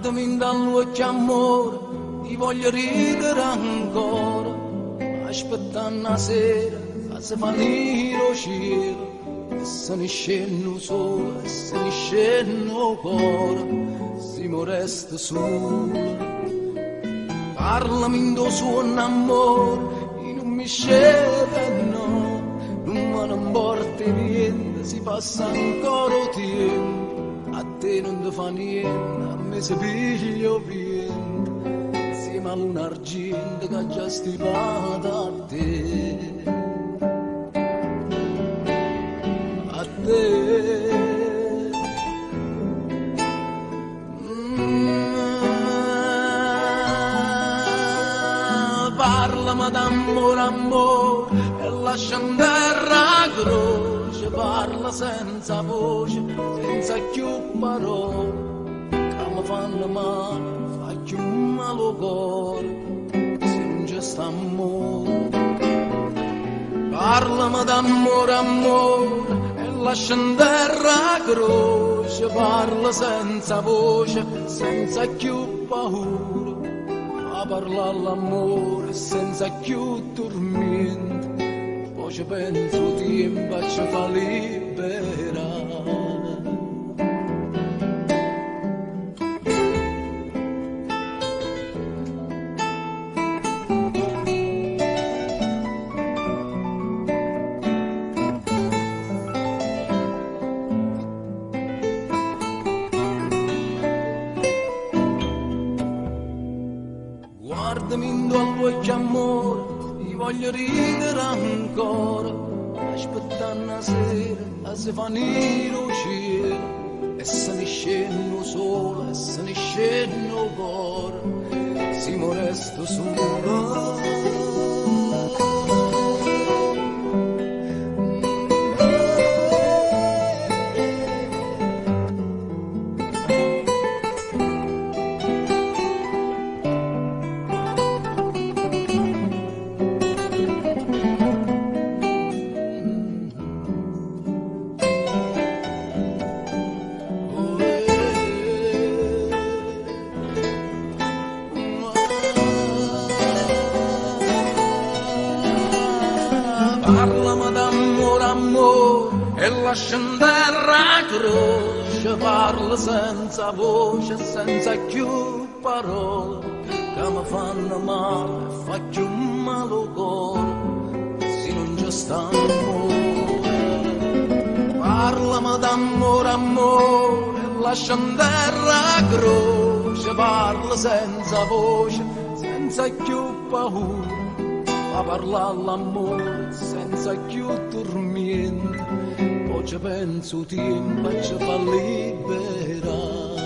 Guardami in dall'occhio amore, ti voglio ridere ancora, aspettando la sera, che si fa nero cielo, e se ne scende solo, e se ne scende il cuore, se mi resta solo. Parlami in tuo suono amore, e non mi scende no, non me ne importa niente, si passa ancora tempo. A te non ti fa niente, a me si piglia vento, insieme a un'argento che ha già stipato a te. A te. Parlami d'amore, amore, e lascia andare croce, parla senza voce, senza più parole, che mi fanno male, fa più male il cuore, se non c'è sta amore. Parlami d'amore, amore, e lascia andare croce, parla senza voce, senza più paura, a parlare all'amore senza più tormento, poi ci penso tempo e ci fa liberare. Guardami in tuo occhio amore, ti voglio ridere ancora, aspettando la sera, che si fa nero cielo, e se ne scende solo, e se ne scende il cuore, se mi resto solo. Parlami d'amore, amore, e lascia andare croce, parla senza voce, senza più parole, che mi fanno male, fa più male il cuore, se non c'è sta amore. Parlami d'amore, amore, e lascia andare croce, parla senza voce, senza più paura, a parlare all'amore senza più tormento, poi ci penso tempo e ci fa liberare.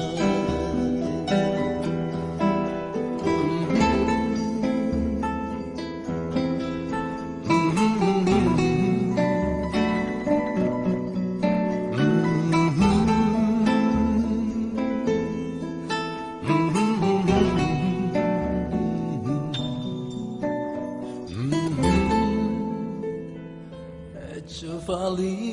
Ci fa liberare.